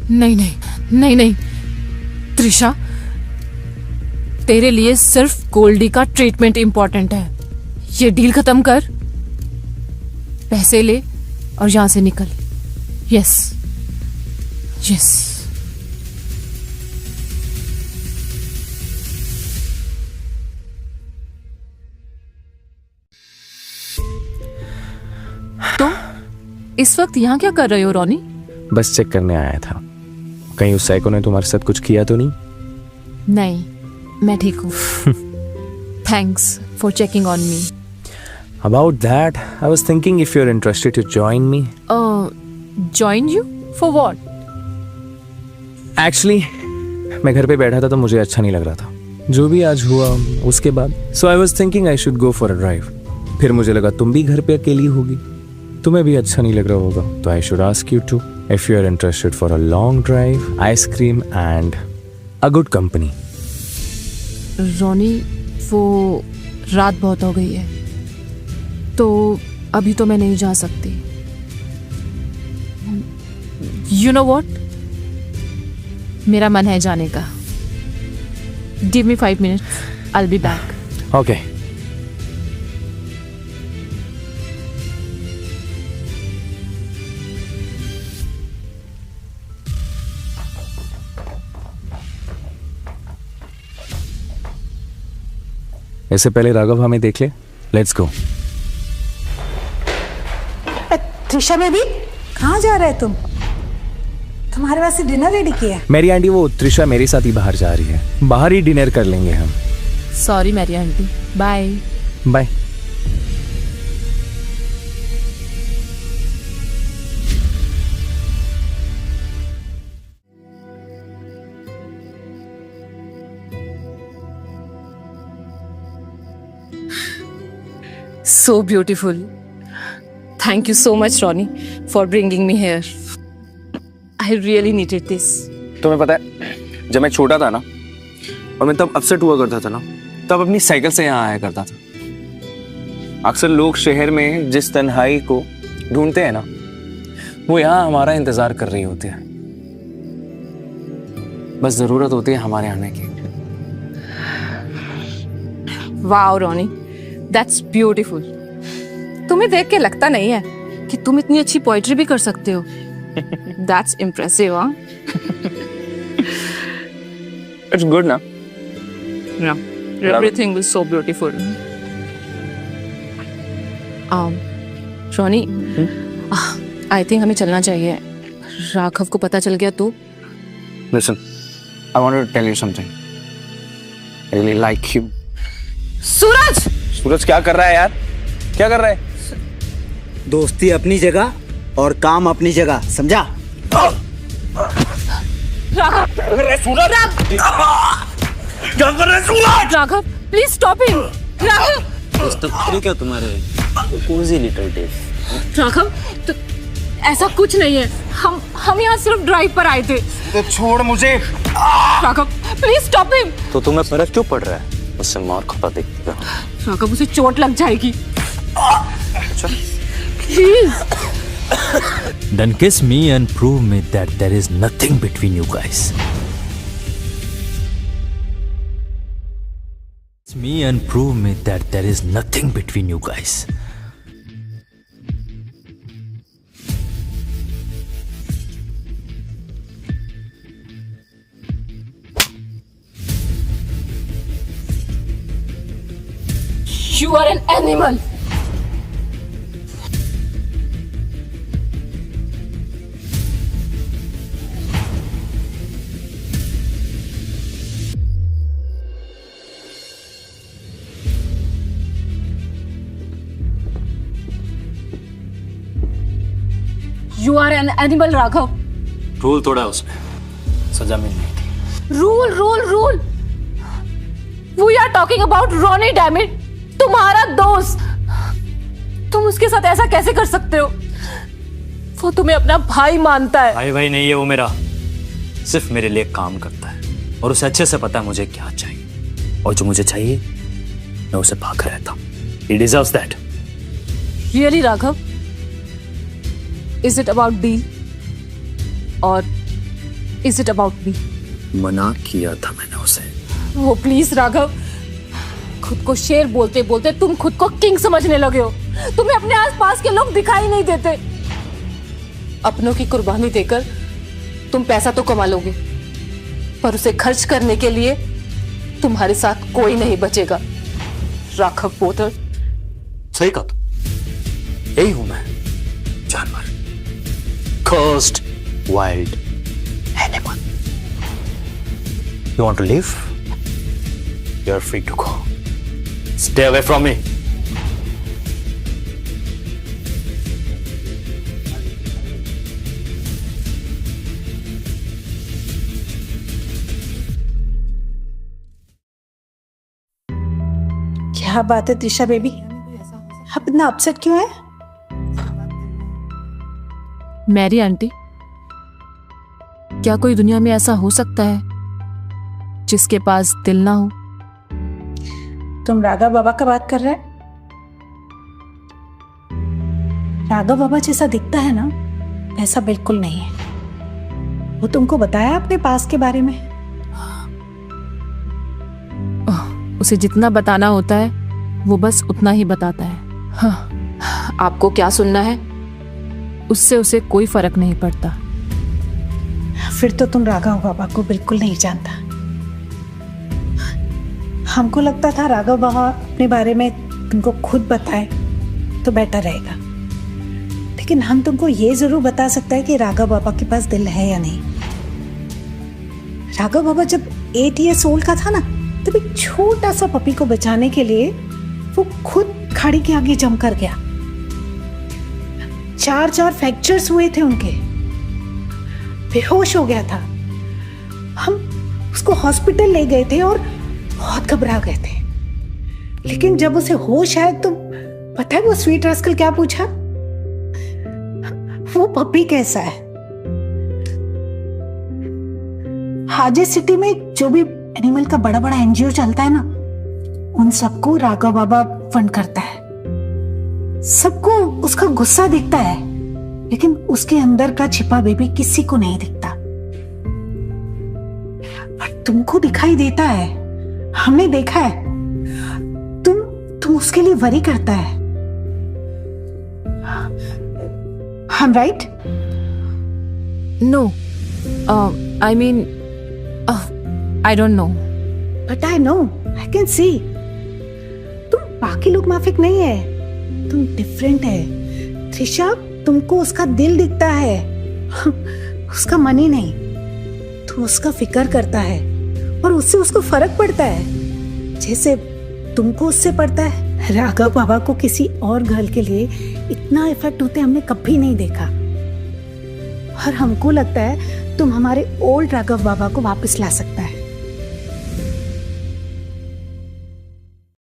नहीं नहीं नहीं नहीं त्रिशा, तेरे लिए सिर्फ गोल्डी का ट्रीटमेंट इंपॉर्टेंट है। ये डील खत्म कर, पैसे ले और यहां से निकल। Yes yes. तो इस वक्त यहाँ क्या कर रहे हो रोनी? बस चेक करने आया था, कहीं उस साइको ने तुम्हारे साथ कुछ किया तो नहीं? नहीं, मैं ठीक हूँ। Thanks for checking on me. About that, I was thinking if you're interested to join me. Join you? For what? Actually, मैं घर पे बैठा था तो मुझे अच्छा नहीं लग रहा था जो भी आज हुआ उसके बाद। So I was thinking I should go for a drive. फिर मुझे लगा तुम भी घर पे अकेली होगी, तुम्हें भी अच्छा नहीं लग रहा होगा, तो I should ask you too if you are interested for a long drive, ice cream and a good company. रोनी, वो रात बहुत हो गई है तो अभी तो मैं नहीं जा सकती। You know what? मेरा मन है जाने का। Give me 5 minutes. I'll be back. Okay. इससे पहले राघव हमें देख ले। Let's go. त्रिशा बेबी, कहाँ जा रहे तुम? तुम्हारे वास्ते डिनर रेडी किया? मेरी आंटी, वो त्रिशा मेरे साथ ही बाहर जा रही है, बाहर ही डिनर कर लेंगे हम। सॉरी मेरी aunty, bye bye. So beautiful. Thank you so much, Ronnie, for bringing me here. I really needed this. तुम्हें पता है, जब मैं छोटा था ना और मैं तब अपसेट हुआ करता था ना, तब अपनी साइकिल से यहाँ आया करता था। अक्सर लोग शहर में जिस तन्हाई को ढूंढते हैं ना, वो यहाँ हमारा इंतजार कर रही होती है। बस जरूरत होती है हमारे आने की। Wow, Ronnie, that's beautiful. तुम्हें देख के लगता नहीं है कि तुम इतनी अच्छी पोएट्री भी कर सकते हो। That's impressive, huh? It's good ना? Yeah, everything was so beautiful. Ronnie, I think हमें चलना चाहिए। राघव को पता चल गया तो? Listen, I wanted to tell you something. I really like you. सूरज! सूरज क्या कर रहा है यार? क्या कर रहा है? दोस्ती अपनी जगह और काम अपनी जगह, समझा? Raghav, please stop him. Raghav, क्या तुम्हारे कोजी लिटिल टिप? राघव, तो ऐसा कुछ नहीं है। हम यहाँ सिर्फ ड्राइव पर आए थे। तो छोड़ मुझे। Raghav, please stop him. तो तुम्हें फर्क क्यों पड़ रहा है? उससे मार खाता देखते हो। राघव, उसे चोट लग जाएगी। Please. Then kiss me and prove me that there is nothing between you guys. Kiss me and prove me that there is nothing between you guys. You are an animal. You are an animal, Raghav. Rule तोड़ा उसने, सजा मिलनी थी। Rule. We are talking about Ronnie, damn it. तुम्हारा दोस्त। तुम उसके साथ ऐसा कैसे कर सकते हो? वो तुम्हें अपना भाई मानता है। भाई नहीं है वो मेरा, सिर्फ मेरे लिए काम करता है और उसे अच्छे से पता है मुझे क्या चाहिए, और जो मुझे चाहिए मैं उसे पाकर रहता हूँ। He deserves that. Really, Raghav? Is it about deal or is it about me? मना किया था मैंने उसे। ओ प्लीज राघव, खुद को शेर बोलते बोलते तुम खुद को किंग समझने लगे हो। तुम्हें अपने आसपास के लोग दिखाई नहीं देते। अपनों की कुर्बानी देकर तुम पैसा तो कमा लोगे, पर उसे खर्च करने के लिए तुम्हारे साथ कोई नहीं बचेगा। राघव पोतर। सही कहा तुम, यही हूं मैं, जानवर, cursed wild animal. You want to live? You're free to go. Stay away from me. क्या बात है त्रिशा बेबी, आप इतना अपसेट क्यों है? मैरी आंटी, क्या कोई दुनिया में ऐसा हो सकता है जिसके पास दिल ना हो? तुम राघव बाबा का बात कर रहे हैं? राघव बाबा जैसा दिखता है ना, ऐसा बिल्कुल नहीं है। वो तुमको बताया अपने पास के बारे में? उसे जितना बताना होता है वो बस उतना ही बताता है। हाँ, आपको क्या सुनना है उससे उसे कोई फर्क नहीं पड़ता। फिर तो तुम राघव बाबा को बिल्कुल नहीं जानता। हमको लगता था राघव बाबा अपने बारे में तुमको खुद बताए तो बेटर रहेगा, लेकिन हम तुमको ये जरूर बता सकते हैं कि राघव बाबा के पास दिल है या नहीं। राघव बाबा जब 8 years old का था ना, तब एक छोटा सा पपी को बचाने के लिए वो खुद खाड़ी के आगे जम कर गया। 4 फ्रैक्चर्स हुए थे उनके, बेहोश हो गया था। हम उसको हॉस्पिटल ले गए थे और बहुत घबरा गए थे, लेकिन जब उसे होश आया तो पता है वो स्वीट रास्कल क्या पूछा? वो पपी कैसा है? हाजे सिटी में जो भी एनिमल का बड़ा बड़ा एनजीओ चलता है ना, उन सबको राघव बाबा फंड करता है। सबको उसका गुस्सा दिखता है, लेकिन उसके अंदर का छिपा बेबी किसी को नहीं दिखता। पर तुमको दिखाई देता है, हमने देखा है। तुम उसके लिए वरी करता है। I'm right? No, I mean, I don't know. But I know, I can see. तुम बाकी लोग माफिक नहीं है, तुम डिफरेंट है। त्रिशा, तुमको उसका दिल दिखता है, उसका मन ही नहीं। तुम उसका फिक्र करता है और उससे उसको फर्क पड़ता है जैसे तुमको उससे पड़ता है। राघव बाबा को किसी और गर्ल के लिए इतना इफेक्ट होते हमने कभी नहीं देखा, और हमको लगता है तुम हमारे ओल्ड राघव बाबा को वापस ला सकता है।